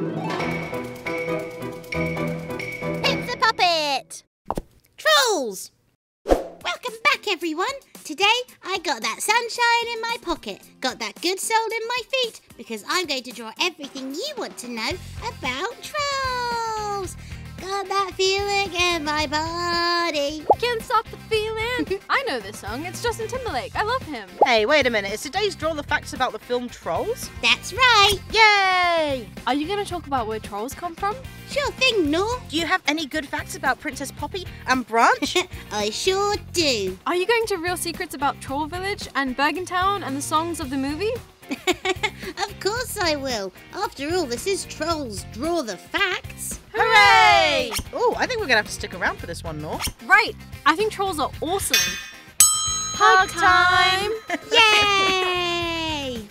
Pip the Puppet! Trolls! Welcome back, everyone. Today, I got that sunshine in my pocket, got that good soul in my feet, because I'm going to draw everything you want to know about trolls. Got that feeling in my body. Can't stop the feeling. I know this song. It's Justin Timberlake. I love him. Hey, wait a minute. Is today's Draw the Facts about the film Trolls? That's right. Yay! Are you going to talk about where trolls come from? Sure thing, Nor. Do you have any good facts about Princess Poppy and Branch? I sure do. Are you going to reveal secrets about Troll Village and Bergen Town and the songs of the movie? Of course I will. After all, this is Trolls Draw the Facts. Hooray! Oh, I think we're going to have to stick around for this one, Nor. Right. I think trolls are awesome. Hug time! Yay!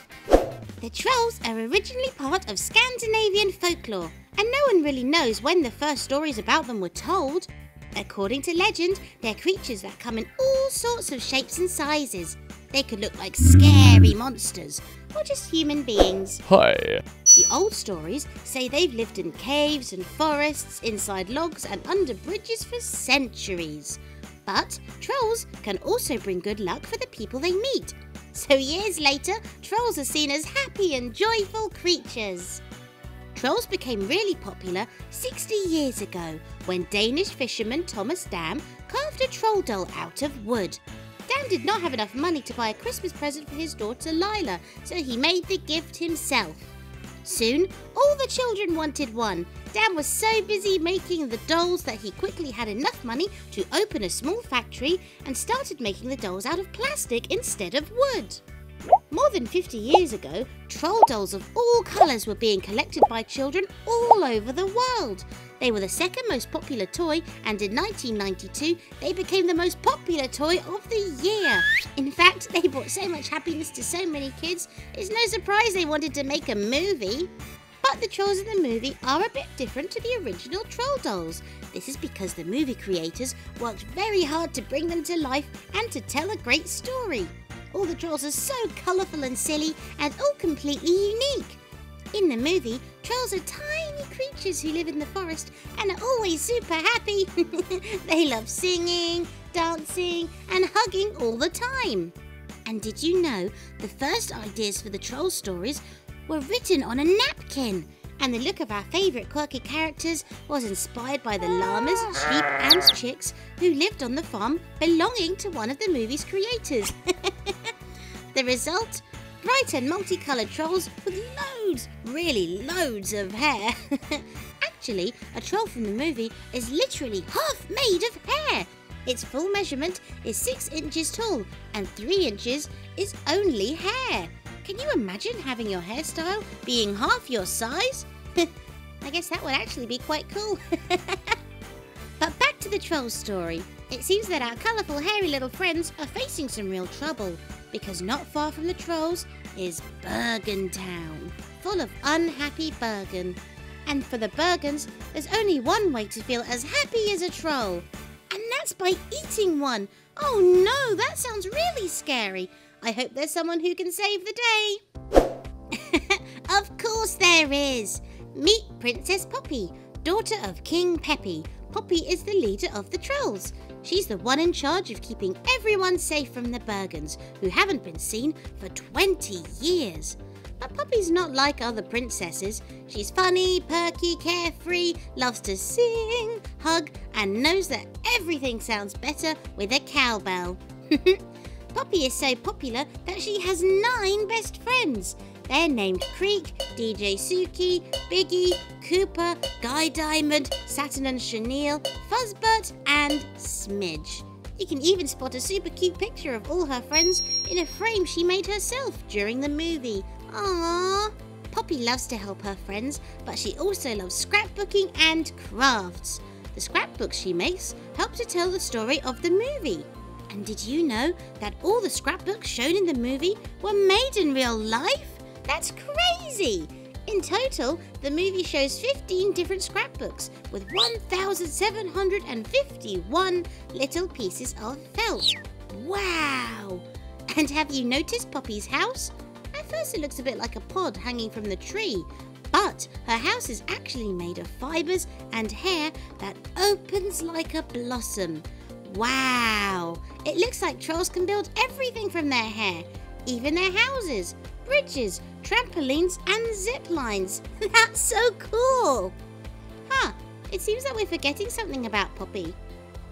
The trolls are originally part of Scandinavian folklore, and no one really knows when the first stories about them were told. According to legend, they're creatures that come in all sorts of shapes and sizes. They could look like scary monsters, or just human beings. Hi. The old stories say they've lived in caves and forests, inside logs and under bridges for centuries. But trolls can also bring good luck for the people they meet. So years later, trolls are seen as happy and joyful creatures. Trolls became really popular 60 years ago when Danish fisherman Thomas Dam carved a troll doll out of wood. Dan did not have enough money to buy a Christmas present for his daughter Lila, so he made the gift himself. Soon, all the children wanted one. Dan was so busy making the dolls that he quickly had enough money to open a small factory and started making the dolls out of plastic instead of wood. More than 50 years ago, troll dolls of all colours were being collected by children all over the world. They were the second most popular toy, and in 1992, they became the most popular toy of the year. In fact, they brought so much happiness to so many kids, it's no surprise they wanted to make a movie. But the trolls in the movie are a bit different to the original troll dolls. This is because the movie creators worked very hard to bring them to life and to tell a great story. All the trolls are so colourful and silly and all completely unique. In the movie, trolls are tiny creatures who live in the forest and are always super happy. They love singing, dancing and hugging all the time. And did you know the first ideas for the troll stories were written on a napkin? And the look of our favourite quirky characters was inspired by the llamas, sheep and chicks who lived on the farm belonging to one of the movie's creators. The result? Bright and multicoloured trolls with loads, really loads of hair. Actually, a troll from the movie is literally half made of hair. Its full measurement is 6 inches tall and 3 inches is only hair. Can you imagine having your hairstyle being half your size? I guess that would actually be quite cool. But back to the troll story. It seems that our colourful hairy little friends are facing some real trouble, because not far from the trolls is Bergen Town, full of unhappy Bergen. And for the Bergens, there's only one way to feel as happy as a troll, and that's by eating one. Oh no, that sounds really scary. I hope there's someone who can save the day. Of course there is. Meet Princess Poppy, daughter of King Peppy. Poppy is the leader of the trolls. She's the one in charge of keeping everyone safe from the Bergens, who haven't been seen for 20 years. But Poppy's not like other princesses. She's funny, perky, carefree, loves to sing, hug, and knows that everything sounds better with a cowbell. Poppy is so popular that she has 9 best friends. They're named Creek, DJ Suki, Biggie, Cooper, Guy Diamond, Saturn and Chenille, Fuzzbert and Smidge. You can even spot a super cute picture of all her friends in a frame she made herself during the movie. Aww! Poppy loves to help her friends, but she also loves scrapbooking and crafts. The scrapbooks she makes help to tell the story of the movie. And did you know that all the scrapbooks shown in the movie were made in real life? That's crazy! In total, the movie shows 15 different scrapbooks with 1,751 little pieces of felt. Wow! And have you noticed Poppy's house? At first it looks a bit like a pod hanging from the tree, But her house is actually made of fibres and hair that opens like a blossom. Wow! It looks like trolls can build everything from their hair, even their houses, bridges, trampolines and zip lines. That's so cool! Huh, it seems that we're forgetting something about Poppy.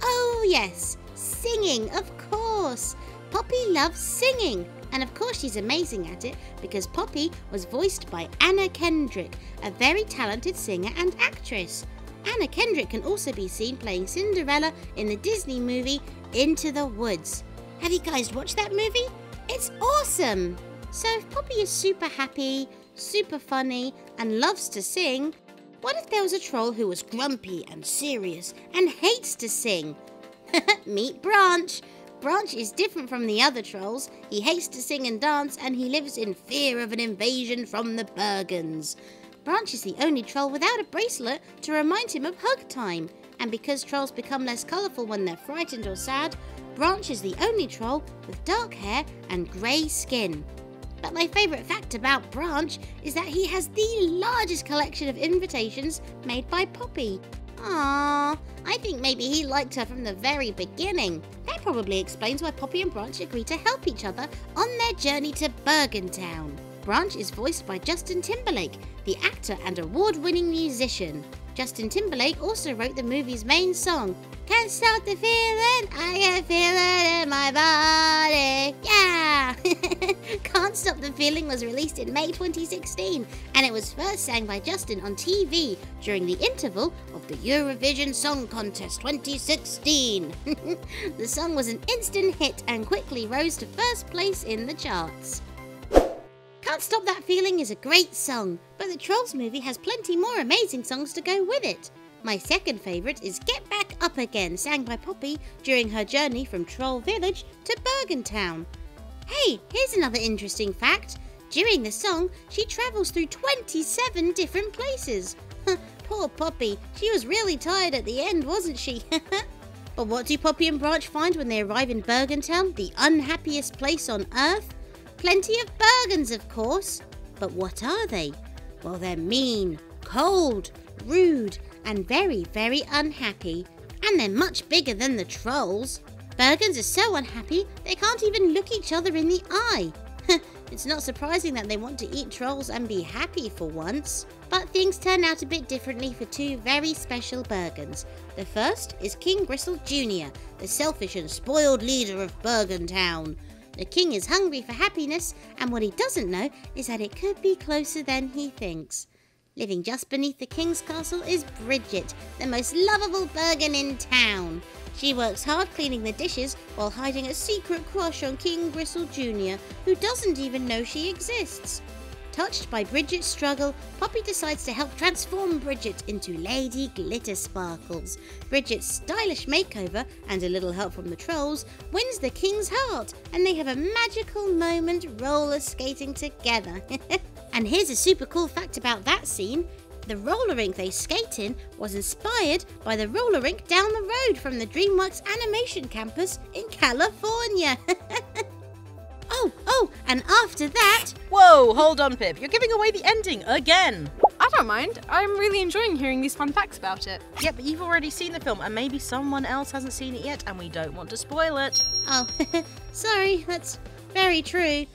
Oh yes, singing, of course! Poppy loves singing, and of course she's amazing at it because Poppy was voiced by Anna Kendrick, a very talented singer and actress. Anna Kendrick can also be seen playing Cinderella in the Disney movie Into the Woods. Have you guys watched that movie? It's awesome! So if Poppy is super happy, super funny, and loves to sing, what if there was a troll who was grumpy and serious and hates to sing? Meet Branch! Branch is different from the other trolls. He hates to sing and dance, and he lives in fear of an invasion from the Bergens. Branch is the only troll without a bracelet to remind him of hug time. And because trolls become less colourful when they're frightened or sad, Branch is the only troll with dark hair and grey skin. But my favourite fact about Branch is that he has the largest collection of invitations made by Poppy. Aww, I think maybe he liked her from the very beginning. That probably explains why Poppy and Branch agree to help each other on their journey to Bergentown. Branch is voiced by Justin Timberlake, the actor and award-winning musician. Justin Timberlake also wrote the movie's main song, Can't Stop the Feeling, I Can Feel It in My Body. Yeah! Can't Stop the Feeling was released in May 2016, and it was first sang by Justin on TV during the interval of the Eurovision Song Contest 2016. The song was an instant hit and quickly rose to first place in the charts. Can't Stop That Feeling is a great song, but the Trolls movie has plenty more amazing songs to go with it. My second favourite is Get Back Up Again, sang by Poppy during her journey from Troll Village to Bergentown. Hey, here's another interesting fact. During the song, she travels through 27 different places. Poor Poppy, she was really tired at the end, wasn't she? But what do Poppy and Branch find when they arrive in Bergentown, the unhappiest place on Earth? Plenty of Bergens, of course. But what are they? Well, they're mean, cold, rude, and very, very unhappy. And they're much bigger than the trolls. Bergens are so unhappy they can't even look each other in the eye. It's not surprising that they want to eat trolls and be happy for once. But things turn out a bit differently for two very special Bergens. The first is King Gristle Jr., the selfish and spoiled leader of Bergentown. The king is hungry for happiness, and what he doesn't know is that it could be closer than he thinks. Living just beneath the king's castle is Bridget, the most lovable Bergen in town. She works hard cleaning the dishes while hiding a secret crush on King Gristle Jr., who doesn't even know she exists. Touched by Bridget's struggle, Poppy decides to help transform Bridget into Lady Glitter Sparkles. Bridget's stylish makeover, and a little help from the trolls, wins the king's heart, and they have a magical moment roller skating together. And here's a super cool fact about that scene. The roller rink they skate in was inspired by the roller rink down the road from the DreamWorks Animation Campus in California. Oh, and after that... Whoa, hold on, Pip. You're giving away the ending again. I don't mind. I'm really enjoying hearing these fun facts about it. Yeah, but you've already seen the film, and maybe someone else hasn't seen it yet, and we don't want to spoil it. Oh, sorry, that's very true.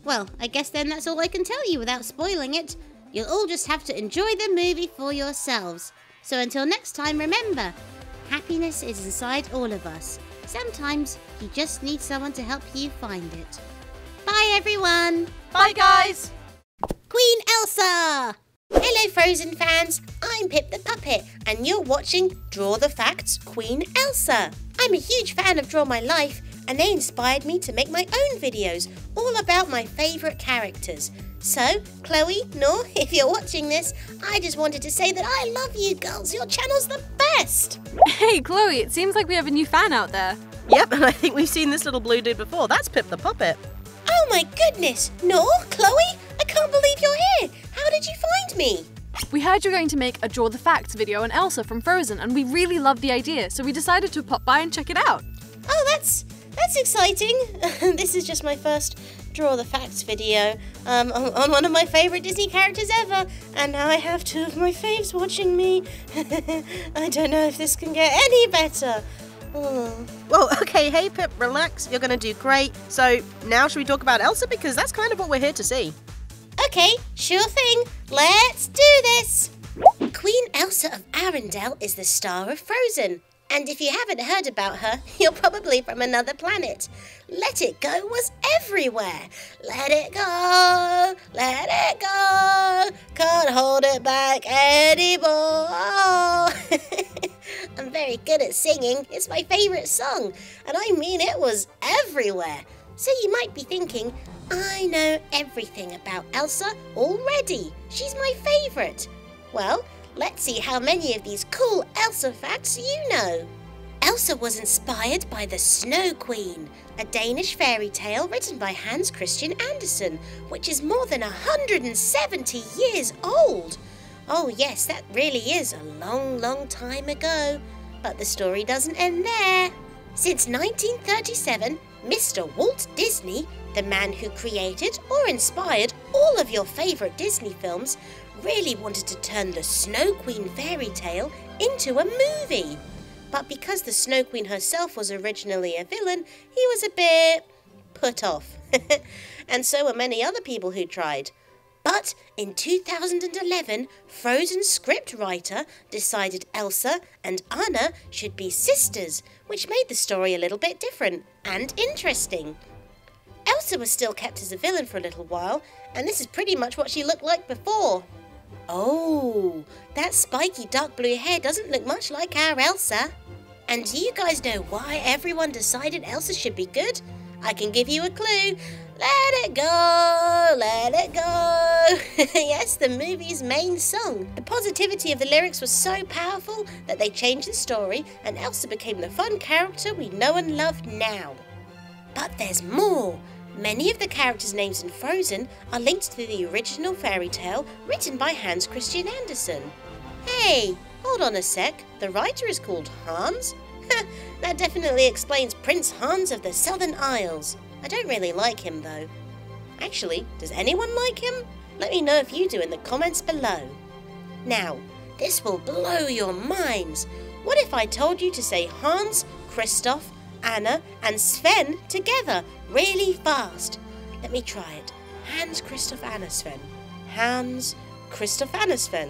Well, I guess then that's all I can tell you without spoiling it. You'll all just have to enjoy the movie for yourselves. So until next time, remember, happiness is inside all of us. Sometimes you just need someone to help you find it. Bye, everyone. Bye, guys. Queen Elsa! Hello, Frozen fans. I'm Pip the Puppet, and you're watching Draw the Facts Queen Elsa. I'm a huge fan of Draw My Life, and they inspired me to make my own videos all about my favourite characters. So, Chloe, Noor, if you're watching this, I just wanted to say that I love you girls. Your channel's the best. Hey, Chloe, it seems like we have a new fan out there. Yep, and I think we've seen this little blue dude before. That's Pip the Puppet. Oh my goodness! Noor, Chloe, I can't believe you're here! How did you find me? We heard you're going to make a Draw the Facts video on Elsa from Frozen, and we really loved the idea, so we decided to pop by and check it out. Oh, that's exciting. This is just my first Draw the Facts video on one of my favourite Disney characters ever, and now I have two of my faves watching me. I don't know if this can get any better. Oh. Well, okay, hey Pip, relax. You're going to do great. So now should we talk about Elsa? Because that's kind of what we're here to see. Okay, sure thing. Let's do this. Queen Elsa of Arendelle is the star of Frozen. And if you haven't heard about her, you're probably from another planet. Let It Go was everywhere. Let it go, let it go. Can't hold it back anymore. I'm very good at singing. It's my favourite song. And I mean, it was everywhere. So you might be thinking, I know everything about Elsa already. She's my favourite. Well, let's see how many of these cool Elsa facts you know. Elsa was inspired by the Snow Queen, a Danish fairy tale written by Hans Christian Andersen, which is more than 170 years old. Oh yes, that really is a long, long time ago. But the story doesn't end there. Since 1937, Mr. Walt Disney, the man who created or inspired all of your favourite Disney films, really wanted to turn the Snow Queen fairy tale into a movie. But because the Snow Queen herself was originally a villain, he was a bit put off. And so were many other people who tried. But in 2011, Frozen scriptwriter decided Elsa and Anna should be sisters, which made the story a little bit different and interesting. Elsa was still kept as a villain for a little while, and this is pretty much what she looked like before. Oh, that spiky dark blue hair doesn't look much like our Elsa. And do you guys know why everyone decided Elsa should be good? I can give you a clue. Let it go, let it go. Yes, the movie's main song. The positivity of the lyrics was so powerful that they changed the story and Elsa became the fun character we know and love now. But there's more. Many of the characters' names in Frozen are linked to the original fairy tale written by Hans Christian Andersen. Hey, hold on a sec. The writer is called Hans? That definitely explains Prince Hans of the Southern Isles. I don't really like him though. Actually, does anyone like him? Let me know if you do in the comments below. Now, this will blow your minds. What if I told you to say Hans, Kristoff, Anna and Sven together really fast? Let me try it. Hans, Kristoff, Anna, Sven. Hans, Kristoff, Anna, Sven.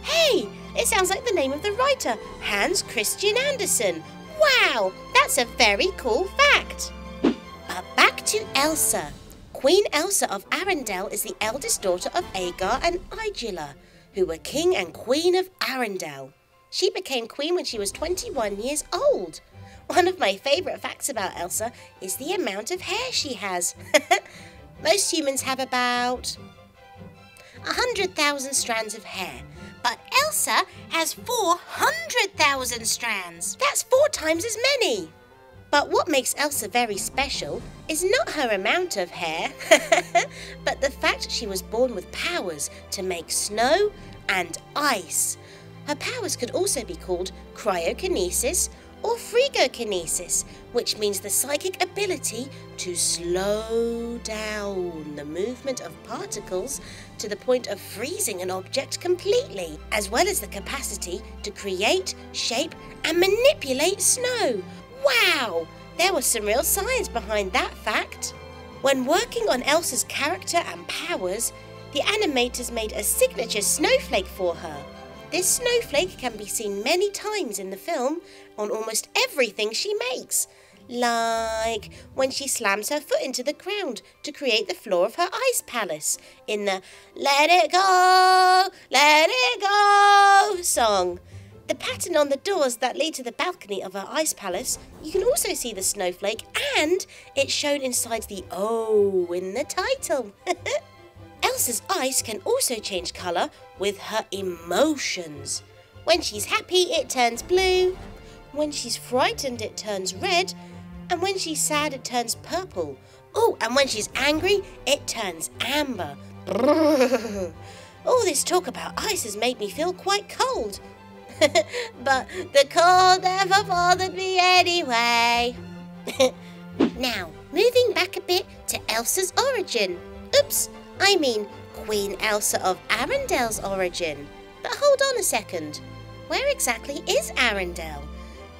Hey, it sounds like the name of the writer, Hans Christian Andersen. Wow, that's a very cool fact. But back to Elsa. Queen Elsa of Arendelle is the eldest daughter of Agar and Igula, who were king and queen of Arendelle. She became queen when she was 21 years old. One of my favourite facts about Elsa is the amount of hair she has. Most humans have about 100,000 strands of hair, but Elsa has 400,000 strands. That's 4 times as many. But what makes Elsa very special is not her amount of hair, but the fact she was born with powers to make snow and ice. Her powers could also be called cryokinesis or frigokinesis, which means the psychic ability to slow down the movement of particles to the point of freezing an object completely, as well as the capacity to create, shape and manipulate snow. Wow! There was some real science behind that fact. When working on Elsa's character and powers, the animators made a signature snowflake for her. This snowflake can be seen many times in the film on almost everything she makes, like when she slams her foot into the ground to create the floor of her ice palace in the Let It Go, Let It Go song. The pattern on the doors that lead to the balcony of her ice palace, you can also see the snowflake, and it's shown inside the O in the title. Elsa's ice can also change colour with her emotions. When she's happy, it turns blue. When she's frightened, it turns red. And when she's sad, it turns purple. Oh, and when she's angry, it turns amber. All this talk about ice has made me feel quite cold. But the cold never bothered me anyway. Now, Moving back a bit to Elsa's origin. Oops, I mean Queen Elsa of Arendelle's origin. But hold on a second. Where exactly is Arendelle?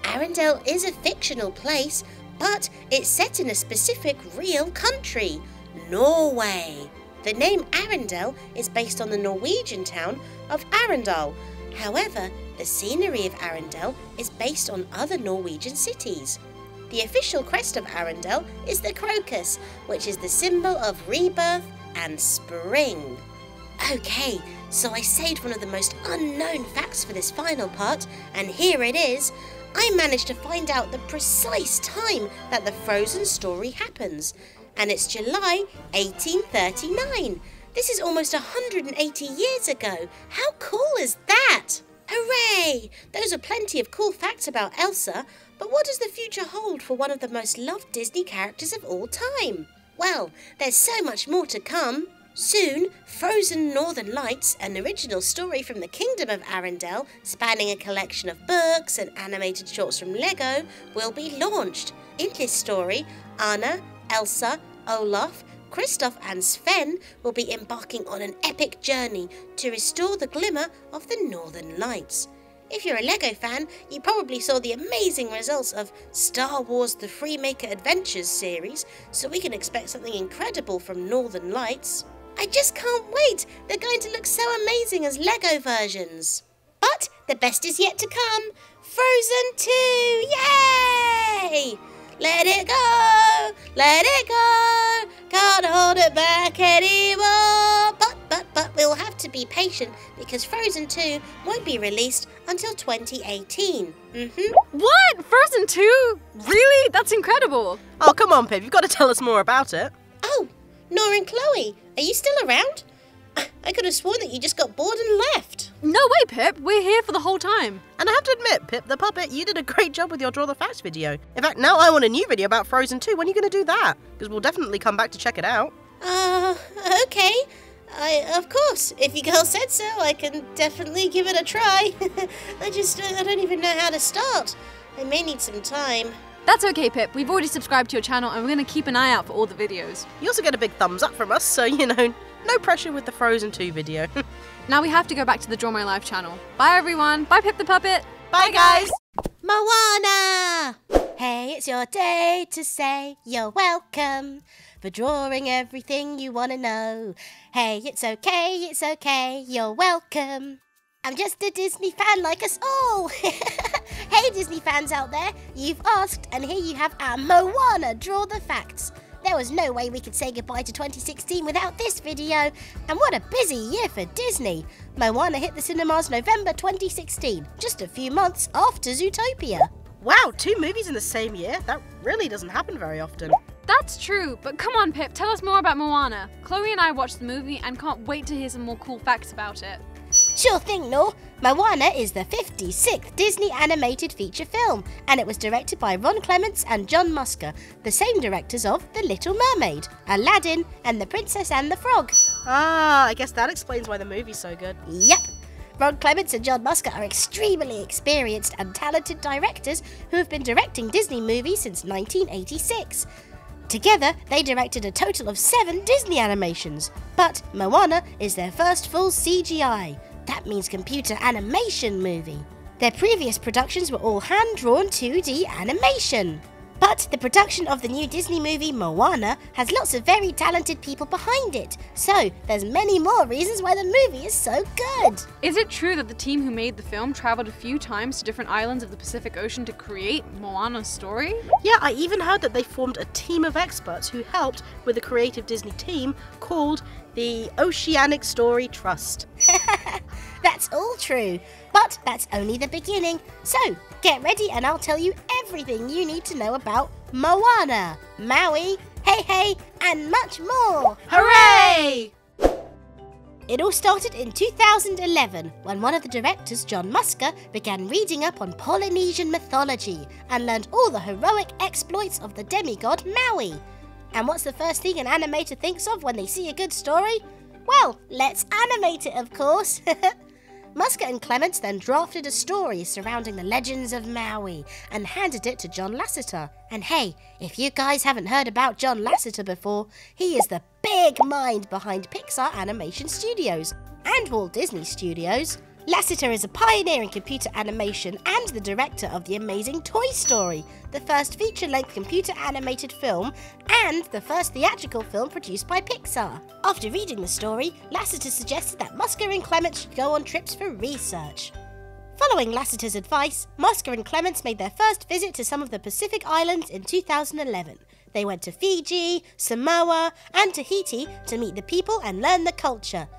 Arendelle is a fictional place, but it's set in a specific real country, Norway. The name Arendelle is based on the Norwegian town of Arendal. However, the scenery of Arendelle is based on other Norwegian cities. The official crest of Arendelle is the crocus, which is the symbol of rebirth and spring. Okay, so I saved one of the most unknown facts for this final part, and here it is. I managed to find out the precise time that the Frozen story happens, and it's July 1839. This is almost 180 years ago. How cool is that? Hooray! Those are plenty of cool facts about Elsa, but what does the future hold for one of the most loved Disney characters of all time? Well, there's so much more to come. Soon, Frozen Northern Lights, an original story from the Kingdom of Arendelle, spanning a collection of books and animated shorts from Lego, will be launched. In this story, Anna, Elsa, Olaf, Kristoff and Sven will be embarking on an epic journey to restore the glimmer of the Northern Lights. If you're a Lego fan, you probably saw the amazing results of Star Wars The Freemaker Adventures series, so we can expect something incredible from Northern Lights. I just can't wait! They're going to look so amazing as Lego versions. But the best is yet to come. Frozen 2! Yay! Let it go! Let it go! Can't hold it back anymore! But we'll have to be patient because Frozen 2 won't be released until 2018. What? Frozen 2? Really? That's incredible. Oh, come on, Pip. You've got to tell us more about it. Oh, Nora and Chloe, are you still around? I could have sworn that you just got bored and left. No way, Pip. We're here for the whole time. And I have to admit, Pip the Puppet, you did a great job with your Draw the Facts video. In fact, now I want a new video about Frozen 2. When are you going to do that? Because we'll definitely come back to check it out. Okay. Of course, if you girls said so, I can definitely give it a try. I don't even know how to start. I may need some time. That's okay, Pip. We've already subscribed to your channel and we're going to keep an eye out for all the videos. You also get a big thumbs up from us, so, no pressure with the Frozen 2 video. Now we have to go back to the Draw My Life channel. Bye, everyone. Bye, Pip the Puppet. Bye, guys. Moana! Hey, it's your day to say you're welcome for drawing everything you want to know. Hey, it's okay, you're welcome. I'm just a Disney fan like us all. Hey, Disney fans out there, you've asked, and here you have our Moana Draw the Facts. There was no way we could say goodbye to 2016 without this video, and what a busy year for Disney. Moana hit the cinemas November 2016, just a few months after Zootopia. Wow, 2 movies in the same year? That really doesn't happen very often. That's true, but come on, Pip, tell us more about Moana. Chloe and I watched the movie and can't wait to hear some more cool facts about it. Sure thing, Nor. Moana is the 56th Disney animated feature film, and it was directed by Ron Clements and John Musker, the same directors of The Little Mermaid, Aladdin, and The Princess and the Frog. Ah, I guess that explains why the movie's so good. Yep. Ron Clements and John Musker are extremely experienced and talented directors who have been directing Disney movies since 1986. Together, they directed a total of 7 Disney animations, but Moana is their first full CGI. That means computer animation movie. Their previous productions were all hand-drawn 2D animation. But the production of the new Disney movie Moana has lots of very talented people behind it, so there's many more reasons why the movie is so good. Is it true that the team who made the film traveled a few times to different islands of the Pacific Ocean to create Moana's story? Yeah, I even heard that they formed a team of experts who helped with a creative Disney team called the Oceanic Story Trust. That's all true, but that's only the beginning. So, get ready and I'll tell you everything you need to know about Moana, Maui, Hey, and much more. Hooray! It all started in 2011 when one of the directors, John Musker, began reading up on Polynesian mythology and learned all the heroic exploits of the demigod Maui. And what's the first thing an animator thinks of when they see a good story? Well, let's animate it, of course. Musker and Clements then drafted a story surrounding the legends of Maui and handed it to John Lasseter. And hey, if you guys haven't heard about John Lasseter before, he is the big mind behind Pixar Animation Studios and Walt Disney Studios. Lasseter is a pioneer in computer animation and the director of The Amazing Toy Story, the first feature-length computer-animated film and the first theatrical film produced by Pixar. After reading the story, Lasseter suggested that Musker and Clements should go on trips for research. Following Lasseter's advice, Musker and Clements made their first visit to some of the Pacific Islands in 2011. They went to Fiji, Samoa, and Tahiti to meet the people and learn the culture.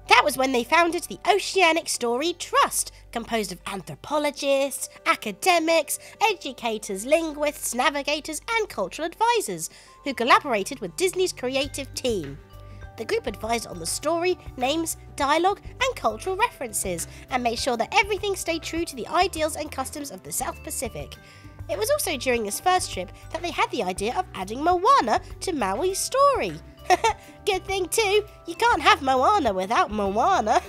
That was when they founded the oceanic story Trust, composed of anthropologists, academics, educators, linguists, navigators, and cultural advisors, who collaborated with Disney's creative team. The group advised on the story, names, dialogue, and cultural references, and made sure that everything stayed true to the ideals and customs of the South Pacific. It was also during this first trip that they had the idea of adding Moana to Maui's story. Good thing too, you can't have Moana without Moana.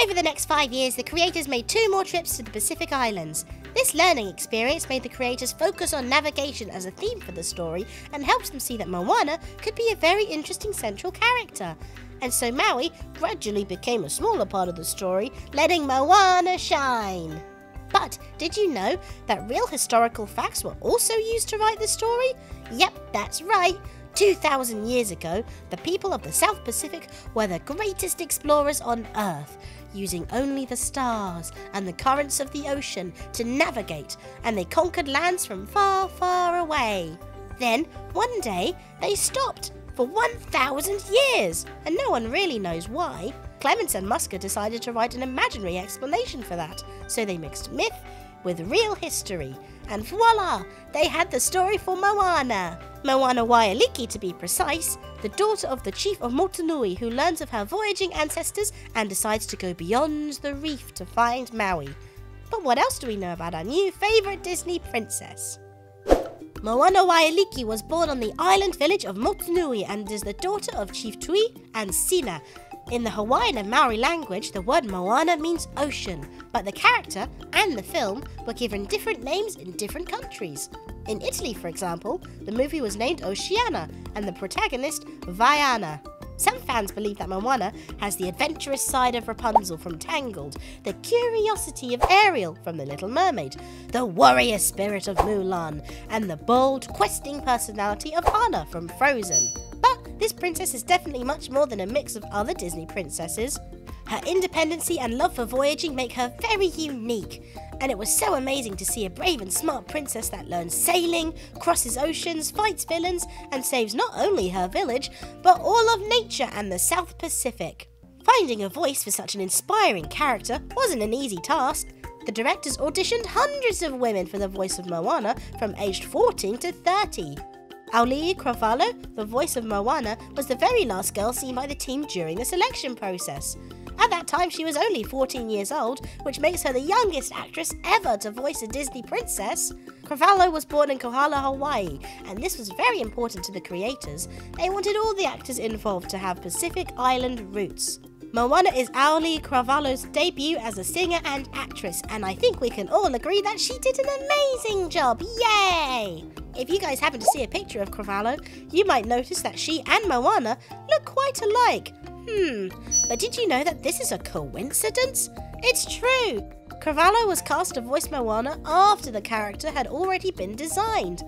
Over the next 5 years, the creators made 2 more trips to the Pacific Islands. This learning experience made the creators focus on navigation as a theme for the story and helped them see that Moana could be a very interesting central character. And so Maui gradually became a smaller part of the story, letting Moana shine. But did you know that real historical facts were also used to write the story? Yep, that's right. 2,000 years ago, the people of the South Pacific were the greatest explorers on Earth, using only the stars and the currents of the ocean to navigate, and they conquered lands from far, far away. Then, one day, they stopped for 1,000 years, and no one really knows why. Clements and Musker decided to write an imaginary explanation for that, so they mixed myth with real history, and voila! They had the story for Moana. Moana Waialiki, to be precise, the daughter of the chief of Motunui, who learns of her voyaging ancestors and decides to go beyond the reef to find Maui. But what else do we know about our new favourite Disney princess? Moana Waialiki was born on the island village of Motunui and is the daughter of Chief Tui and Sina. In the Hawaiian and Maori language, the word Moana means ocean, but the character and the film were given different names in different countries. In Italy, for example, the movie was named Oceana and the protagonist Vaiana. Some fans believe that Moana has the adventurous side of Rapunzel from Tangled, the curiosity of Ariel from The Little Mermaid, the warrior spirit of Mulan, and the bold, questing personality of Anna from Frozen. But this princess is definitely much more than a mix of other Disney princesses. Her independency and love for voyaging make her very unique, and it was so amazing to see a brave and smart princess that learns sailing, crosses oceans, fights villains, and saves not only her village, but all of nature and the South Pacific. Finding a voice for such an inspiring character wasn't an easy task. The directors auditioned hundreds of women for the voice of Moana from aged 14 to 30. Auli'i Cravalho, the voice of Moana, was the very last girl seen by the team during the selection process. At that time, she was only 14 years old, which makes her the youngest actress ever to voice a Disney princess. Cravalho was born in Kohala, Hawaii, and this was very important to the creators. They wanted all the actors involved to have Pacific Island roots. Moana is Auli'i Cravalho's debut as a singer and actress, and I think we can all agree that she did an amazing job. Yay! If you guys happen to see a picture of Cravalho, you might notice that she and Moana look quite alike. But did you know that this is a coincidence? It's true! Cravalho was cast to voice Moana after the character had already been designed.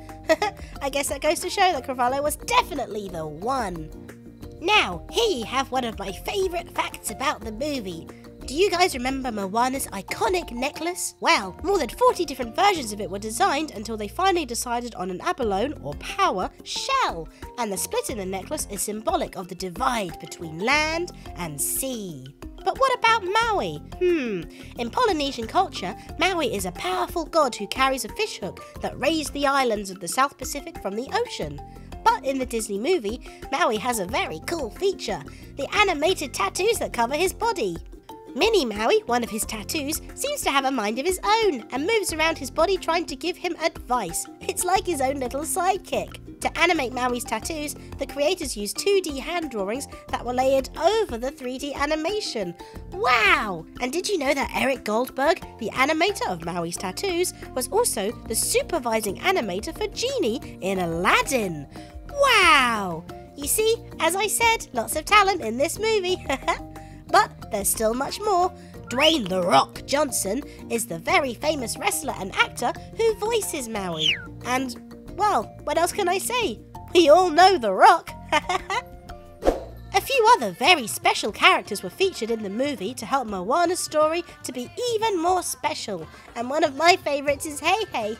I guess that goes to show that Cravalho was definitely the one. Now, here you have one of my favourite facts about the movie. Do you guys remember Moana's iconic necklace? Well, more than 40 different versions of it were designed until they finally decided on an abalone, or power, shell, and the split in the necklace is symbolic of the divide between land and sea. But what about Maui? In Polynesian culture, Maui is a powerful god who carries a fishhook that raised the islands of the South Pacific from the ocean. But in the Disney movie, Maui has a very cool feature, the animated tattoos that cover his body. Mini Maui, one of his tattoos, seems to have a mind of his own and moves around his body trying to give him advice. It's like his own little sidekick. To animate Maui's tattoos, the creators used 2D hand drawings that were layered over the 3D animation. Wow! And did you know that Eric Goldberg, the animator of Maui's tattoos, was also the supervising animator for Genie in Aladdin? Wow! You see, as I said, lots of talent in this movie. But there's still much more. Dwayne "The Rock" Johnson is the very famous wrestler and actor who voices Maui. And, well, what else can I say? We all know The Rock. A few other very special characters were featured in the movie to help Moana's story to be even more special. And one of my favourites is Hey Hey.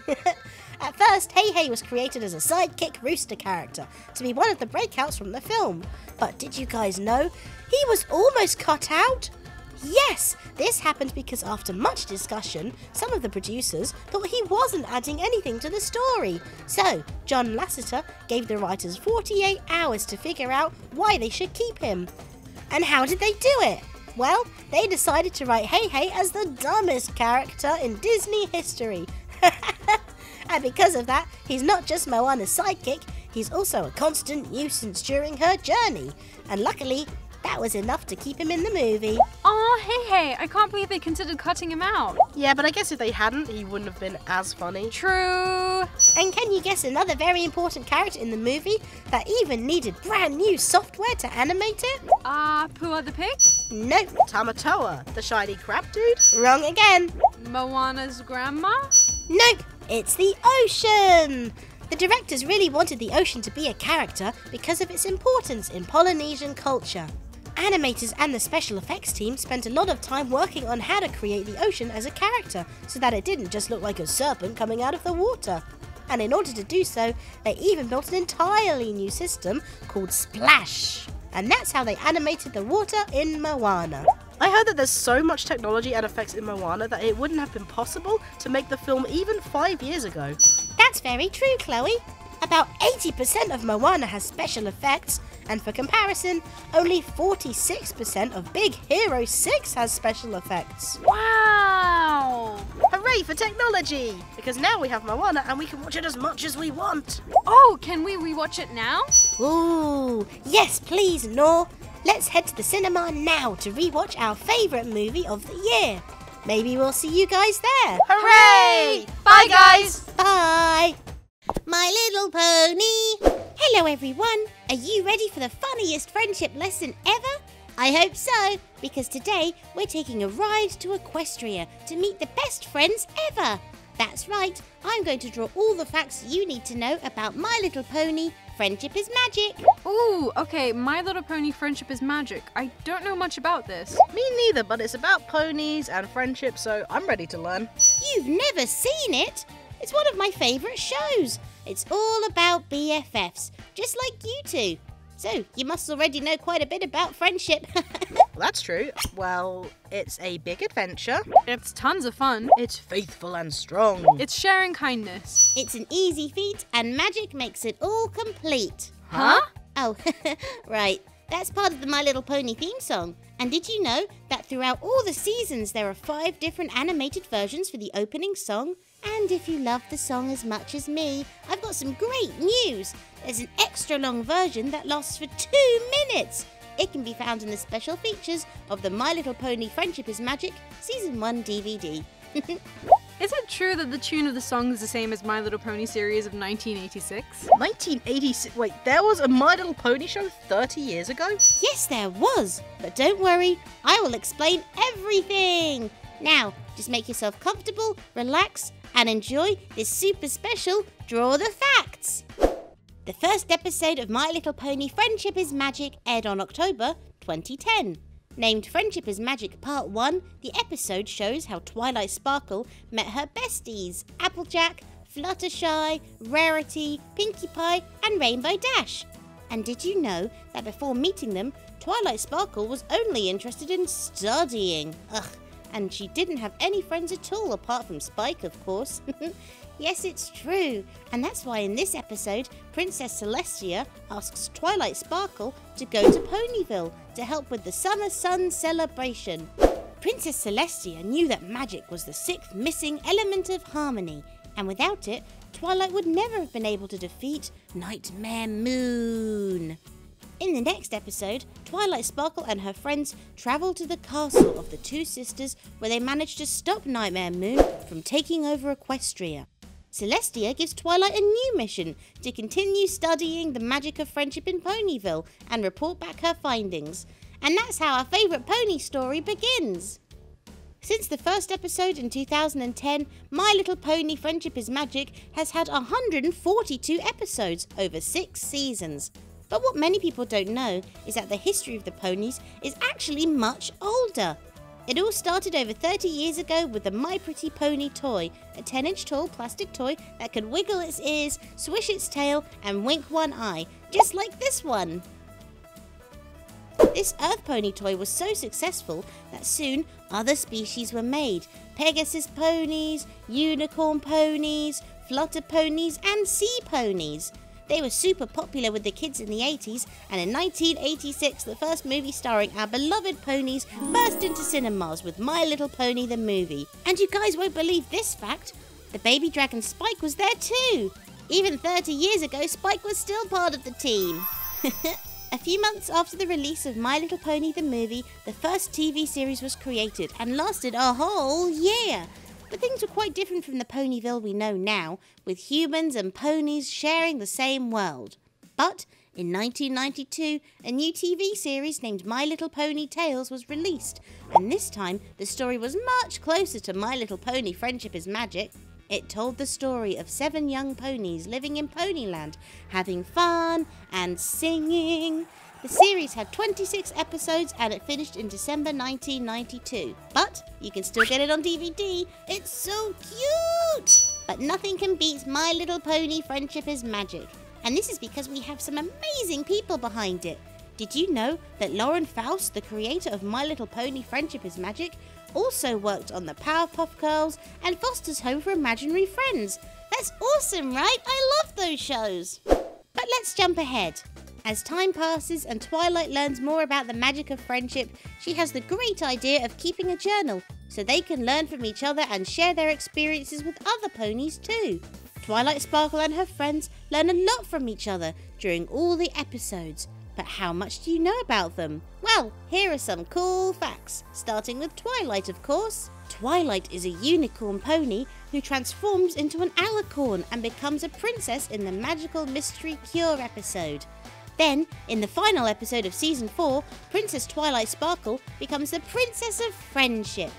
At first, Hey Hey was created as a sidekick rooster character to be one of the breakouts from the film. But did you guys know he was almost cut out? Yes, this happened because after much discussion, some of the producers thought he wasn't adding anything to the story. So, John Lasseter gave the writers 48 hours to figure out why they should keep him. And how did they do it? Well, they decided to write Hey Hey as the dumbest character in Disney history. And because of that, he's not just Moana's sidekick, he's also a constant nuisance during her journey. And luckily, that was enough to keep him in the movie. Aw, Hey, I can't believe they considered cutting him out. Yeah, but I guess if they hadn't, he wouldn't have been as funny. True. And can you guess another very important character in the movie that even needed brand new software to animate it? Pua the pig? Nope, Tamatoa, the shiny crab dude? wrong again. Moana's grandma? Nope, it's the ocean. The directors really wanted the ocean to be a character because of its importance in Polynesian culture. Animators and the special effects team spent a lot of time working on how to create the ocean as a character so that it didn't just look like a serpent coming out of the water. And in order to do so, they even built an entirely new system called Splash. And that's how they animated the water in Moana. I heard that there's so much technology and effects in Moana that it wouldn't have been possible to make the film even 5 years ago. That's very true, Chloe. About 80% of Moana has special effects, and for comparison, only 46% of Big Hero 6 has special effects. Wow! Hooray for technology! Because now we have Moana and we can watch it as much as we want. Oh, can we rewatch it now? Ooh, yes please, Nor. Let's head to the cinema now to rewatch our favourite movie of the year. Maybe we'll see you guys there. Hooray! Bye, guys! Bye! My Little Pony! Hello everyone! Are you ready for the funniest friendship lesson ever? I hope so, because today we're taking a ride to Equestria to meet the best friends ever. That's right, I'm going to draw all the facts you need to know about My Little Pony, Friendship is Magic. Ooh, okay, My Little Pony Friendship is Magic. I don't know much about this. Me neither, but it's about ponies and friendship, so I'm ready to learn. You've never seen it? It's one of my favourite shows. It's all about BFFs, just like you two. So, you must already know quite a bit about friendship. Well, that's true. Well, it's a big adventure. It's tons of fun. It's faithful and strong. It's sharing kindness. It's an easy feat, and magic makes it all complete. Huh? Oh, right. That's part of the My Little Pony theme song. And did you know that throughout all the seasons there are 5 different animated versions for the opening song? And if you love the song as much as me, I've got some great news. There's an extra long version that lasts for 2 minutes. It can be found in the special features of the My Little Pony Friendship is Magic Season 1 DVD. Is it true that the tune of the song is the same as My Little Pony series of 1986? 1986? Wait, there was a My Little Pony show 30 years ago? Yes, there was. But don't worry, I will explain everything. Now, just make yourself comfortable, relax, and enjoy this super special Draw the Facts. The first episode of My Little Pony Friendship is Magic aired on October 2010. Named Friendship is Magic Part 1, the episode shows how Twilight Sparkle met her besties, Applejack, Fluttershy, Rarity, Pinkie Pie, and Rainbow Dash. And did you know that before meeting them, Twilight Sparkle was only interested in studying? Ugh, and she didn't have any friends at all apart from Spike, of course. Yes, it's true, and that's why in this episode, Princess Celestia asks Twilight Sparkle to go to Ponyville to help with the Summer Sun celebration. Princess Celestia knew that magic was the 6th missing element of harmony, and without it, Twilight would never have been able to defeat Nightmare Moon. In the next episode, Twilight Sparkle and her friends travel to the castle of the two sisters where they manage to stop Nightmare Moon from taking over Equestria. Celestia gives Twilight a new mission to continue studying the magic of friendship in Ponyville and report back her findings. And that's how our favourite pony story begins. Since the first episode in 2010, My Little Pony Friendship is Magic has had 142 episodes over 6 seasons. But what many people don't know is that the history of the ponies is actually much older. It all started over 30 years ago with the My Pretty Pony toy, a 10-inch tall plastic toy that could wiggle its ears, swish its tail, and wink one eye, just like this one. This Earth Pony toy was so successful that soon other species were made. Pegasus ponies, unicorn ponies, flutter ponies, and sea ponies. They were super popular with the kids in the 80s, and in 1986 the first movie starring our beloved ponies burst into cinemas with My Little Pony the movie. And you guys won't believe this fact, the baby dragon Spike was there too! Even 30 years ago, Spike was still part of the team. A few months after the release of My Little Pony the movie, the first TV series was created and lasted a whole year. But things were quite different from the Ponyville we know now, with humans and ponies sharing the same world. But in 1992, a new TV series named My Little Pony Tales was released, and this time the story was much closer to My Little Pony Friendship is Magic. It told the story of 7 young ponies living in Ponyland, having fun and singing. The series had 26 episodes and it finished in December 1992. But you can still get it on DVD. It's so cute! But nothing can beat My Little Pony Friendship is Magic. And this is because we have some amazing people behind it. Did you know that Lauren Faust, the creator of My Little Pony Friendship is Magic, also worked on the Powerpuff Girls and Foster's Home for Imaginary Friends? That's awesome, right? I love those shows. But let's jump ahead. As time passes and Twilight learns more about the magic of friendship, she has the great idea of keeping a journal so they can learn from each other and share their experiences with other ponies too. Twilight Sparkle and her friends learn a lot from each other during all the episodes. But how much do you know about them? Well, here are some cool facts, starting with Twilight, of course. Twilight is a unicorn pony who transforms into an alicorn and becomes a princess in the Magical Mystery Cure episode. Then, in the final episode of Season 4, Princess Twilight Sparkle becomes the Princess of Friendship.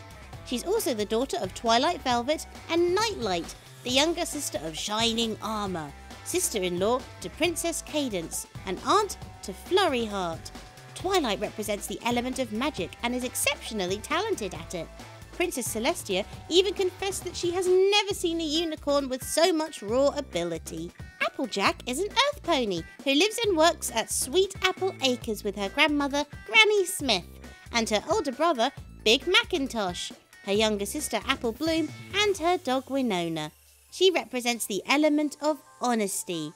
She's also the daughter of Twilight Velvet and Nightlight, the younger sister of Shining Armor, sister-in-law to Princess Cadence, and aunt to Flurry Heart. Twilight represents the element of magic and is exceptionally talented at it. Princess Celestia even confessed that she has never seen a unicorn with so much raw ability. Applejack is an earth pony who lives and works at Sweet Apple Acres with her grandmother, Granny Smith, and her older brother, Big Macintosh, her younger sister, Apple Bloom, and her dog, Winona. She represents the element of honesty.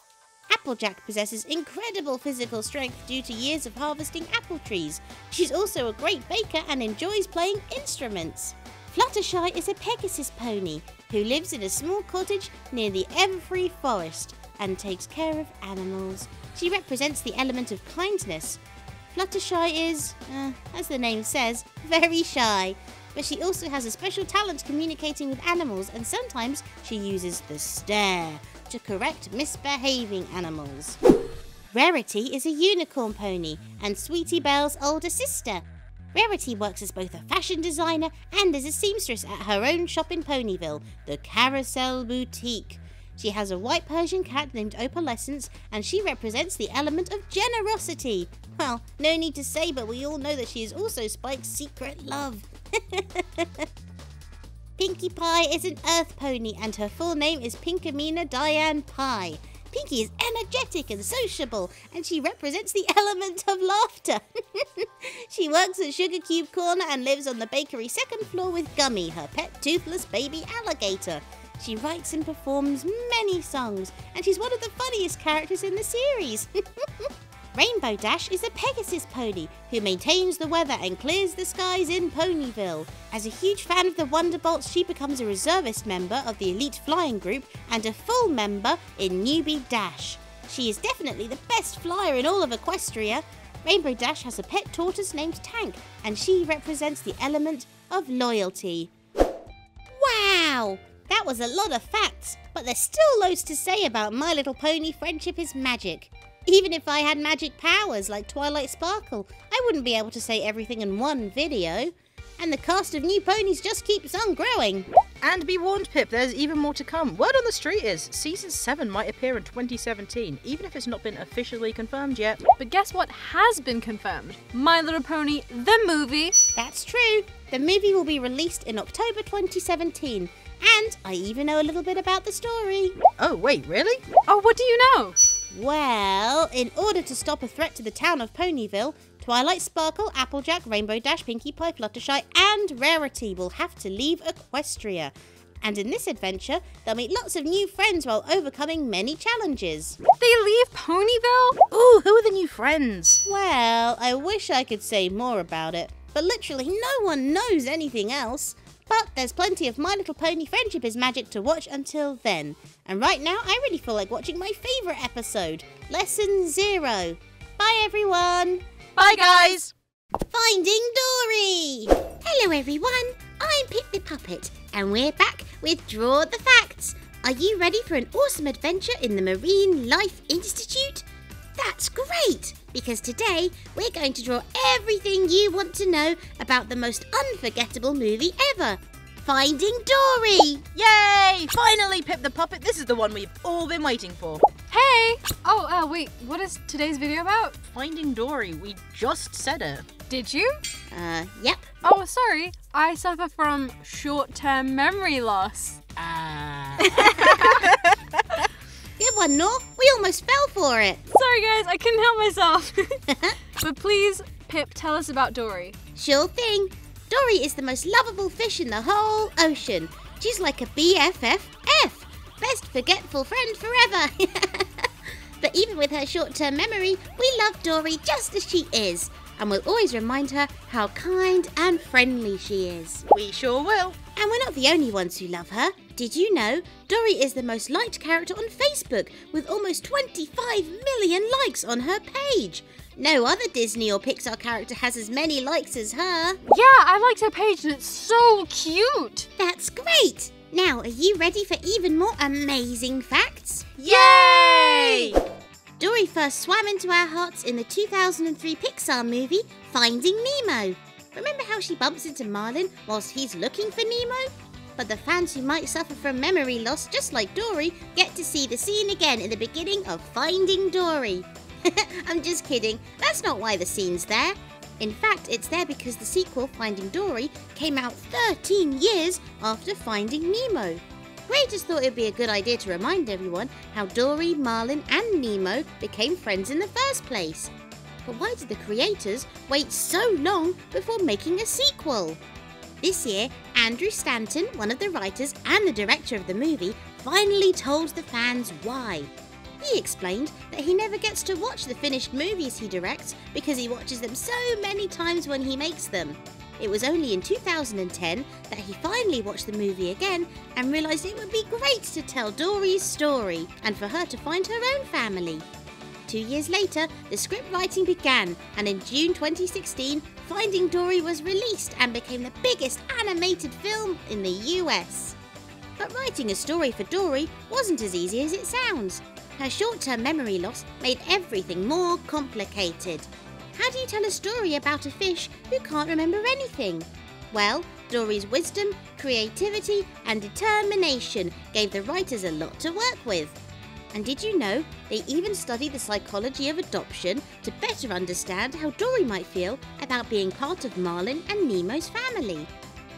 Applejack possesses incredible physical strength due to years of harvesting apple trees. She's also a great baker and enjoys playing instruments. Fluttershy is a Pegasus pony who lives in a small cottage near the Everfree Forest and takes care of animals. She represents the element of kindness. Fluttershy is, as the name says, very shy, but she also has a special talent communicating with animals, and sometimes she uses the stare to correct misbehaving animals. Rarity is a unicorn pony and Sweetie Belle's older sister. Rarity works as both a fashion designer and as a seamstress at her own shop in Ponyville, the Carousel Boutique. She has a white Persian cat named Opalescence, and she represents the element of generosity. Well, no need to say, but we all know that she is also Spike's secret love. Pinkie Pie is an earth pony, and her full name is Pinkamena Diane Pie. Pinkie is energetic and sociable, and she represents the element of laughter. She works at Sugar Cube Corner and lives on the bakery second floor with Gummy, her pet toothless baby alligator. She writes and performs many songs, and she's one of the funniest characters in the series. Rainbow Dash is a Pegasus pony who maintains the weather and clears the skies in Ponyville. As a huge fan of the Wonderbolts, she becomes a reservist member of the elite flying group and a full member in Newbie Dash. She is definitely the best flyer in all of Equestria. Rainbow Dash has a pet tortoise named Tank, and she represents the element of loyalty. Wow! That was a lot of facts, but there's still loads to say about My Little Pony Friendship is Magic. Even if I had magic powers like Twilight Sparkle, I wouldn't be able to say everything in one video. And the cast of new ponies just keeps on growing. And be warned, Pip, there's even more to come. Word on the street is Season 7 might appear in 2017, even if it's not been officially confirmed yet. But guess what has been confirmed? My Little Pony, the movie. That's true. The movie will be released in October 2017. And I even know a little bit about the story. Oh, wait, really? Oh, what do you know? Well, in order to stop a threat to the town of Ponyville, Twilight Sparkle, Applejack, Rainbow Dash, Pinkie Pie, Fluttershy and Rarity will have to leave Equestria. And in this adventure, they'll meet lots of new friends while overcoming many challenges. They leave Ponyville? Ooh, who are the new friends? Well, I wish I could say more about it, but literally no one knows anything else. But there's plenty of My Little Pony Friendship is Magic to watch until then. And right now, I really feel like watching my favourite episode, Lesson 0. Bye, everyone! Bye, guys! Finding Dory! Hello, everyone. I'm Pip the Puppet, and we're back with Draw the Facts. Are you ready for an awesome adventure in the Marine Life Institute? That's great, because today we're going to draw everything you want to know about the most unforgettable movie ever, Finding Dory! Yay! Finally, Pip the Puppet, this is the one we've all been waiting for. Hey! Oh, wait, what is today's video about? Finding Dory, we just said it. Did you? Yep. Oh, sorry. I suffer from short-term memory loss. Good one, Nor. We almost fell for it. Sorry, guys, I couldn't help myself. But please, Pip, tell us about Dory. Sure thing. Dory is the most lovable fish in the whole ocean. She's like a BFFF. Best forgetful friend forever. But even with her short-term memory, we love Dory just as she is. And we'll always remind her how kind and friendly she is. We sure will. And we're not the only ones who love her. Did you know Dory is the most liked character on Facebook with almost 25 million likes on her page? No other Disney or Pixar character has as many likes as her. Yeah, I liked her page and it's so cute. That's great. Now, are you ready for even more amazing facts? Yay! Dory first swam into our hearts in the 2003 Pixar movie, Finding Nemo. Remember how she bumps into Marlin whilst he's looking for Nemo? But the fans who might suffer from memory loss, just like Dory, get to see the scene again in the beginning of Finding Dory. I'm just kidding, that's not why the scene's there. In fact, it's there because the sequel, Finding Dory, came out 13 years after Finding Nemo. Creators thought it would be a good idea to remind everyone how Dory, Marlin and Nemo became friends in the first place. But why did the creators wait so long before making a sequel? This year, Andrew Stanton, one of the writers and the director of the movie, finally told the fans why. He explained that he never gets to watch the finished movies he directs because he watches them so many times when he makes them. It was only in 2010 that he finally watched the movie again and realised it would be great to tell Dory's story and for her to find her own family. 2 years later, the script writing began, and in June 2016, Finding Dory was released and became the biggest animated film in the US. But writing a story for Dory wasn't as easy as it sounds. Her short-term memory loss made everything more complicated. How do you tell a story about a fish who can't remember anything? Well, Dory's wisdom, creativity and determination gave the writers a lot to work with. And did you know they even studied the psychology of adoption to better understand how Dory might feel about being part of Marlin and Nemo's family?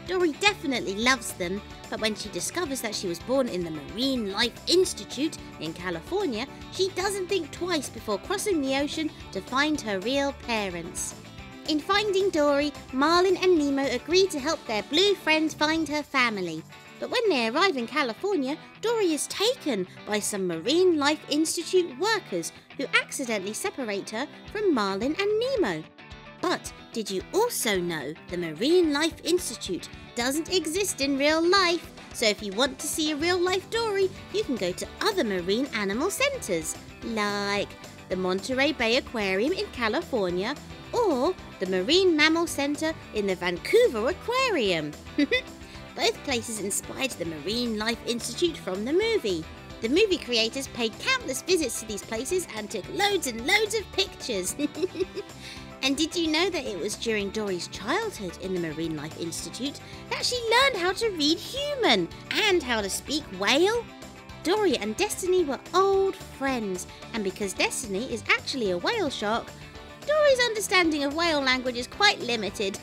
Dory definitely loves them, but when she discovers that she was born in the Marine Life Institute in California, she doesn't think twice before crossing the ocean to find her real parents. In Finding Dory, Marlin and Nemo agree to help their blue friend find her family. But when they arrive in California, Dory is taken by some Marine Life Institute workers who accidentally separate her from Marlin and Nemo. But did you also know the Marine Life Institute doesn't exist in real life? So if you want to see a real-life Dory, you can go to other marine animal centres, like the Monterey Bay Aquarium in California or the Marine Mammal Centre in the Vancouver Aquarium. Both places inspired the Marine Life Institute from the movie. The movie creators paid countless visits to these places and took loads and loads of pictures. And did you know that it was during Dory's childhood in the Marine Life Institute that she learned how to read human and how to speak whale? Dory and Destiny were old friends, and because Destiny is actually a whale shark, Dory's understanding of whale language is quite limited.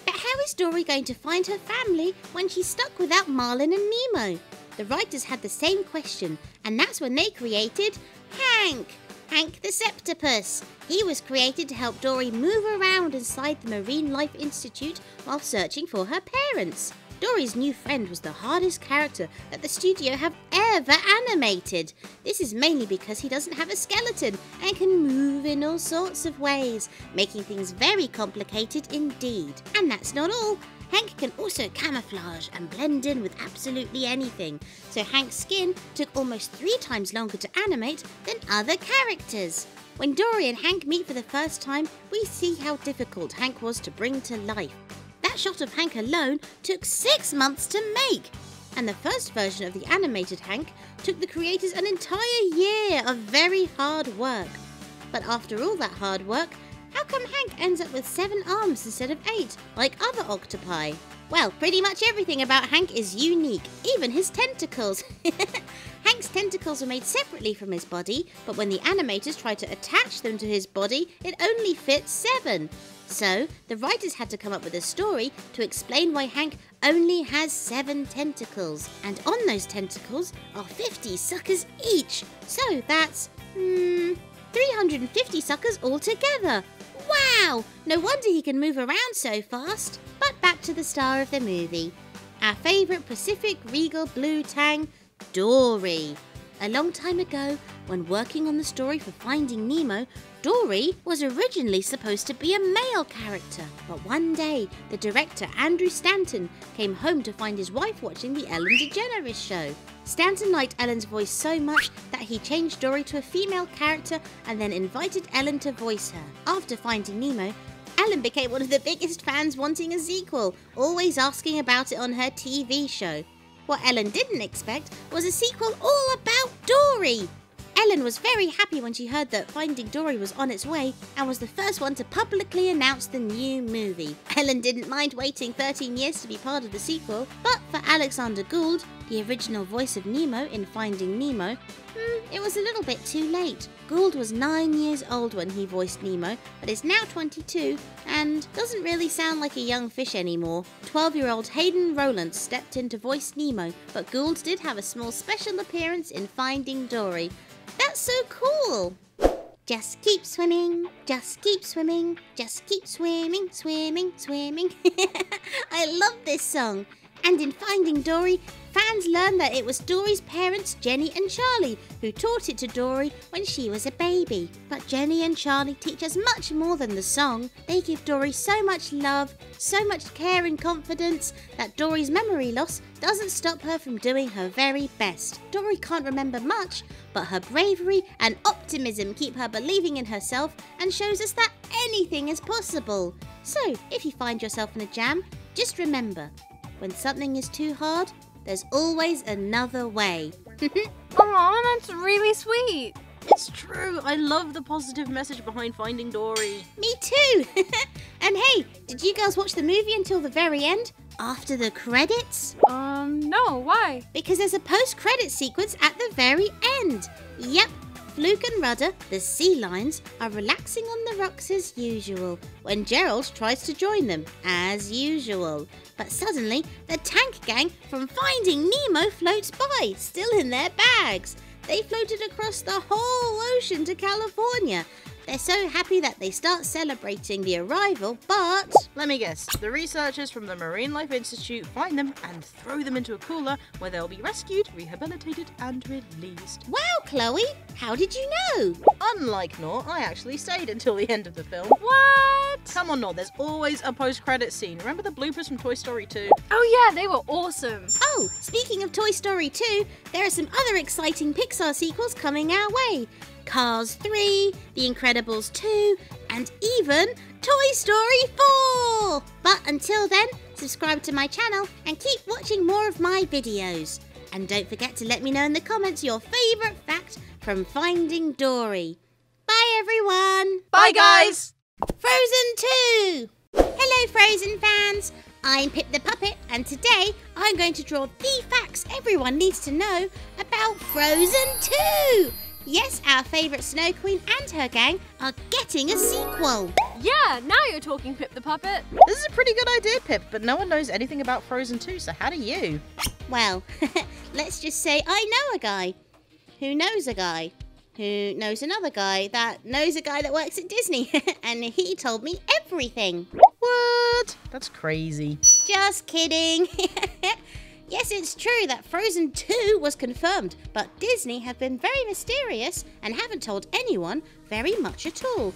But how is Dory going to find her family when she's stuck without Marlin and Nemo? The writers had the same question, and that's when they created Hank the Septopus. He was created to help Dory move around inside the Marine Life Institute while searching for her parents. Dory's new friend was the hardest character that the studio have ever animated. This is mainly because he doesn't have a skeleton and can move in all sorts of ways, making things very complicated indeed. And that's not all. Hank can also camouflage and blend in with absolutely anything, so Hank's skin took almost 3 times longer to animate than other characters. When Dory and Hank meet for the first time, we see how difficult Hank was to bring to life. That shot of Hank alone took 6 months to make, and the first version of the animated Hank took the creators an entire year of very hard work. But after all that hard work, how come Hank ends up with 7 arms instead of 8, like other octopi? Well, pretty much everything about Hank is unique, even his tentacles. Hank's tentacles are made separately from his body, but when the animators tried to attach them to his body, it only fits 7. So, the writers had to come up with a story to explain why Hank only has 7 tentacles. And on those tentacles are 50 suckers each. So that's, 350 suckers altogether. Wow! No wonder he can move around so fast. But back to the star of the movie. Our favourite Pacific Regal Blue Tang, Dory. A long time ago, when working on the story for Finding Nemo, Dory was originally supposed to be a male character. But one day, the director, Andrew Stanton, came home to find his wife watching the Ellen DeGeneres show. Stanton liked Ellen's voice so much that he changed Dory to a female character and then invited Ellen to voice her. After Finding Nemo, Ellen became one of the biggest fans wanting a sequel, always asking about it on her TV show. What Ellen didn't expect was a sequel all about Dory. Ellen was very happy when she heard that Finding Dory was on its way and was the first one to publicly announce the new movie. Ellen didn't mind waiting 13 years to be part of the sequel, but for Alexander Gould, the original voice of Nemo in Finding Nemo, it was a little bit too late. Gould was 9 years old when he voiced Nemo, but is now 22 and doesn't really sound like a young fish anymore. 12-year-old Hayden Rowland stepped in to voice Nemo, but Gould did have a small special appearance in Finding Dory. That's so cool! Just keep swimming, just keep swimming, just keep swimming, swimming, swimming. I love this song. And in Finding Dory, fans learned that it was Dory's parents, Jenny and Charlie, who taught it to Dory when she was a baby. But Jenny and Charlie teach us much more than the song. They give Dory so much love, so much care and confidence that Dory's memory loss doesn't stop her from doing her very best. Dory can't remember much, but her bravery and optimism keep her believing in herself and shows us that anything is possible. So, if you find yourself in a jam, just remember, when something is too hard, there's always another way. Aw, that's really sweet. It's true. I love the positive message behind Finding Dory. Me too. And hey, did you girls watch the movie until the very end? After the credits? No, why? Because there's a post-credit sequence at the very end. Yep. Fluke and Rudder, the sea lions, are relaxing on the rocks as usual when Gerald tries to join them, as usual. But suddenly, the tank gang from Finding Nemo floats by, still in their bags. They floated across the whole ocean to California. They're so happy that they start celebrating the arrival, but... Let me guess. The researchers from the Marine Life Institute find them and throw them into a cooler where they'll be rescued, rehabilitated and released. Wow, Chloe! How did you know? Unlike Nor, I actually stayed until the end of the film. What? Come on, Nor, there's always a post-credit scene. Remember the bloopers from Toy Story 2? Oh yeah, they were awesome. Oh, speaking of Toy Story 2, there are some other exciting Pixar sequels coming our way. Cars 3, The Incredibles 2, and even Toy Story 4! But until then, subscribe to my channel and keep watching more of my videos. And don't forget to let me know in the comments your favourite fact from Finding Dory. Bye everyone! Bye guys! Frozen 2! Hello Frozen fans! I'm Pip the Puppet and today I'm going to draw the facts everyone needs to know about Frozen 2! Yes, our favourite Snow Queen and her gang are getting a sequel. Yeah, now you're talking, Pip the Puppet. This is a pretty good idea, Pip, but no one knows anything about Frozen 2, so how do you? Well, let's just say I know a guy who knows a guy who knows another guy that knows a guy that works at Disney and he told me everything. What? That's crazy. Just kidding. Yes, it's true that Frozen 2 was confirmed, but Disney have been very mysterious and haven't told anyone very much at all.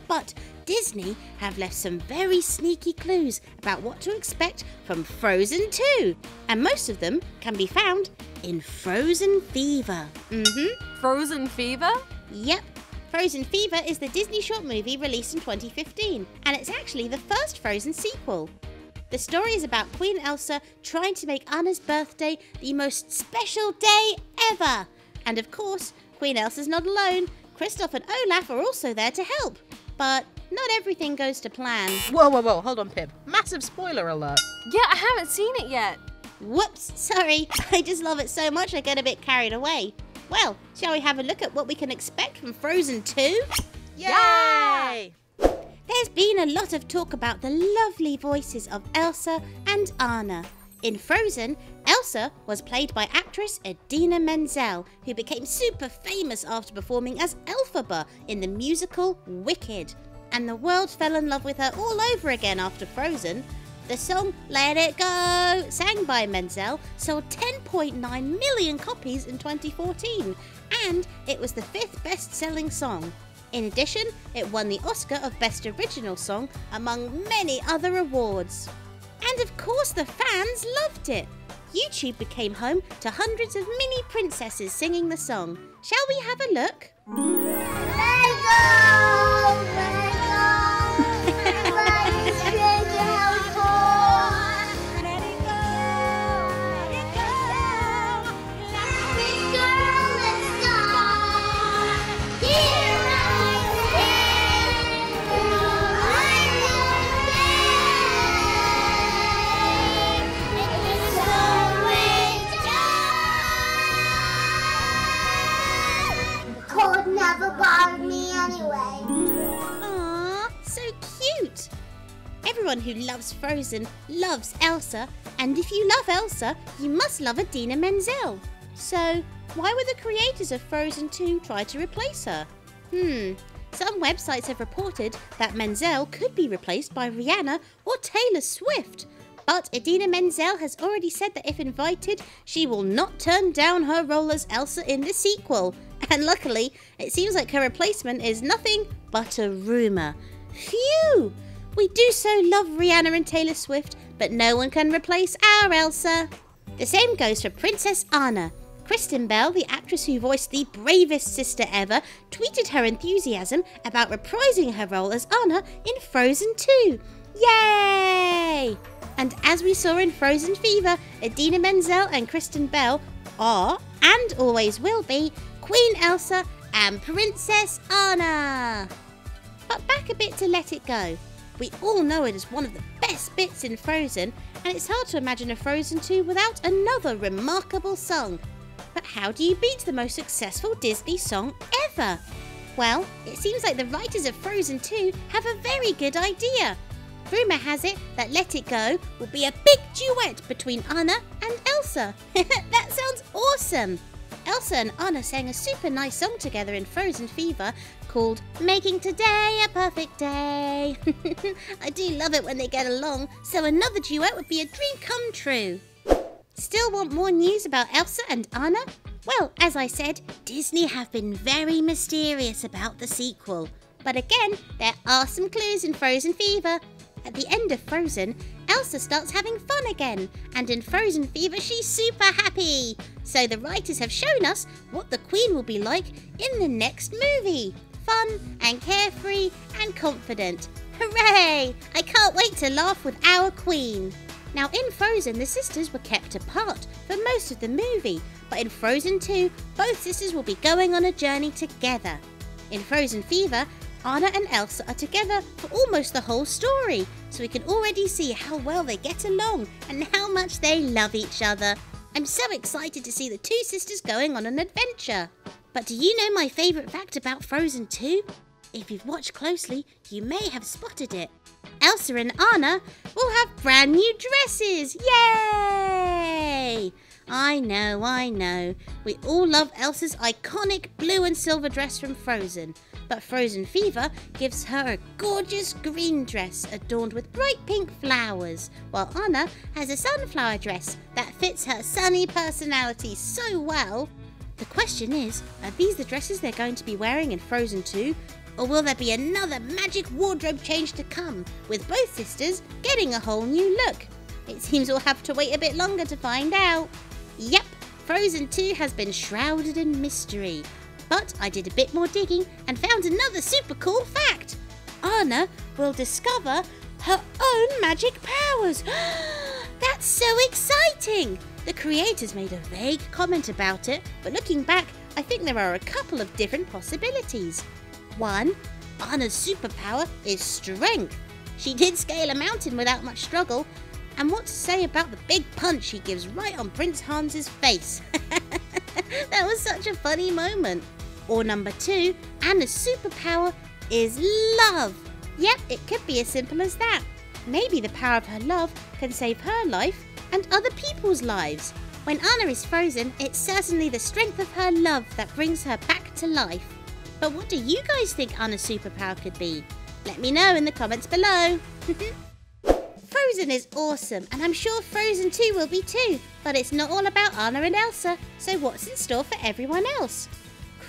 But Disney have left some very sneaky clues about what to expect from Frozen 2, and most of them can be found in Frozen Fever. Frozen Fever? Yep. Frozen Fever is the Disney short movie released in 2015, and it's actually the first Frozen sequel. The story is about Queen Elsa trying to make Anna's birthday the most special day ever. And of course, Queen Elsa's not alone. Kristoff and Olaf are also there to help. But not everything goes to plan. Whoa, hold on, Pip. Massive spoiler alert. Yeah, I haven't seen it yet. Whoops, sorry. I just love it so much I get a bit carried away. Well, shall we have a look at what we can expect from Frozen 2? Yay! There's been a lot of talk about the lovely voices of Elsa and Anna. In Frozen, Elsa was played by actress Idina Menzel, who became super famous after performing as Elphaba in the musical Wicked. And the world fell in love with her all over again after Frozen. The song Let It Go, sang by Menzel, sold 10.9 million copies in 2014, and it was the 5th best-selling song. In addition, it won the Oscar of Best Original Song, among many other awards. And of course the fans loved it. YouTube became home to hundreds of mini princesses singing the song. Shall we have a look? Let it go, let it go, let's take it out. Let it go, let it go, let's go, let's go. Here never bothered me anyway. Aww, so cute! Everyone who loves Frozen loves Elsa, and if you love Elsa, you must love Idina Menzel. So, why would the creators of Frozen 2 try to replace her? Some websites have reported that Menzel could be replaced by Rihanna or Taylor Swift. But Idina Menzel has already said that if invited, she will not turn down her role as Elsa in the sequel. And luckily, it seems like her replacement is nothing but a rumour. Phew! We do so love Rihanna and Taylor Swift, but no one can replace our Elsa. The same goes for Princess Anna. Kristen Bell, the actress who voiced the bravest sister ever, tweeted her enthusiasm about reprising her role as Anna in Frozen 2. Yay! And as we saw in Frozen Fever, Idina Menzel and Kristen Bell are, and always will be, Queen Elsa and Princess Anna. But back a bit to Let It Go. We all know it is one of the best bits in Frozen, and it's hard to imagine a Frozen 2 without another remarkable song. But how do you beat the most successful Disney song ever? Well, it seems like the writers of Frozen 2 have a very good idea. Rumour has it that Let It Go will be a big duet between Anna and Elsa. That sounds awesome! Elsa and Anna sang a super nice song together in Frozen Fever called Making Today a Perfect Day. I do love it when they get along, so another duet would be a dream come true. Still want more news about Elsa and Anna? Well, as I said, Disney have been very mysterious about the sequel. But again, there are some clues in Frozen Fever. At the end of Frozen, Elsa starts having fun again, and in Frozen Fever she's super happy. So the writers have shown us what the Queen will be like in the next movie. Fun and carefree and confident. Hooray! I can't wait to laugh with our Queen. Now in Frozen, the sisters were kept apart for most of the movie, but in Frozen 2, both sisters will be going on a journey together. In Frozen Fever, Anna and Elsa are together for almost the whole story, so we can already see how well they get along and how much they love each other. I'm so excited to see the two sisters going on an adventure. But do you know my favourite fact about Frozen 2? If you've watched closely, you may have spotted it. Elsa and Anna will have brand new dresses! Yay! I know. We all love Elsa's iconic blue and silver dress from Frozen. But Frozen Fever gives her a gorgeous green dress adorned with bright pink flowers, while Anna has a sunflower dress that fits her sunny personality so well. The question is, are these the dresses they're going to be wearing in Frozen 2? Or will there be another magic wardrobe change to come, with both sisters getting a whole new look? It seems we'll have to wait a bit longer to find out. Yep, Frozen 2 has been shrouded in mystery. But I did a bit more digging and found another super cool fact. Anna will discover her own magic powers. That's so exciting! The creators made a vague comment about it, but looking back, I think there are a couple of different possibilities. 1. Anna's superpower is strength. She did scale a mountain without much struggle. And what to say about the big punch she gives right on Prince Hans's face? That was such a funny moment. Or number 2, Anna's superpower is love. Yep, it could be as simple as that. Maybe the power of her love can save her life and other people's lives. When Anna is frozen, it's certainly the strength of her love that brings her back to life. But what do you guys think Anna's superpower could be? Let me know in the comments below. Frozen is awesome, and I'm sure Frozen 2 will be too, but it's not all about Anna and Elsa, so what's in store for everyone else?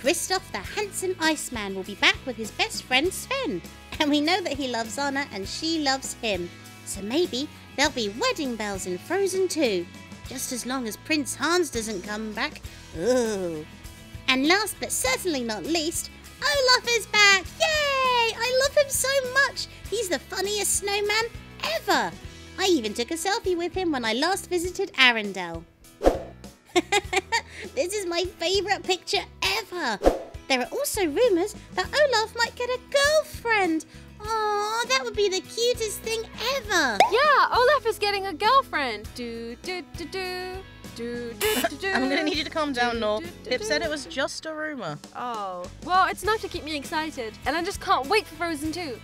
Kristoff the handsome Iceman will be back with his best friend Sven, and we know that he loves Anna and she loves him, so maybe there'll be wedding bells in Frozen 2, just as long as Prince Hans doesn't come back. Ooh. And last but certainly not least, Olaf is back! Yay! I love him so much! He's the funniest snowman ever! I even took a selfie with him when I last visited Arendelle. This is my favourite picture ever! There are also rumours that Olaf might get a girlfriend! Aww, that would be the cutest thing ever! Yeah, Olaf is getting a girlfriend! I'm gonna need you to calm down, Nor. Pip said it was just a rumour. Oh. Well, it's enough to keep me excited, and I just can't wait for Frozen 2.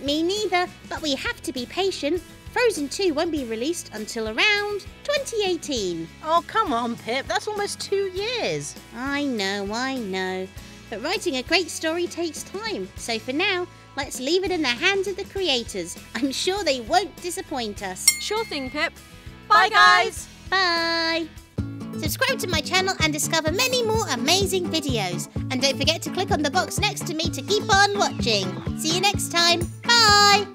Me neither, but we have to be patient. Frozen 2 won't be released until around 2018. Oh, come on, Pip. That's almost 2 years. I know. But writing a great story takes time. So for now, let's leave it in the hands of the creators. I'm sure they won't disappoint us. Sure thing, Pip. Bye, guys. Bye! Subscribe to my channel and discover many more amazing videos. And don't forget to click on the box next to me to keep on watching. See you next time. Bye!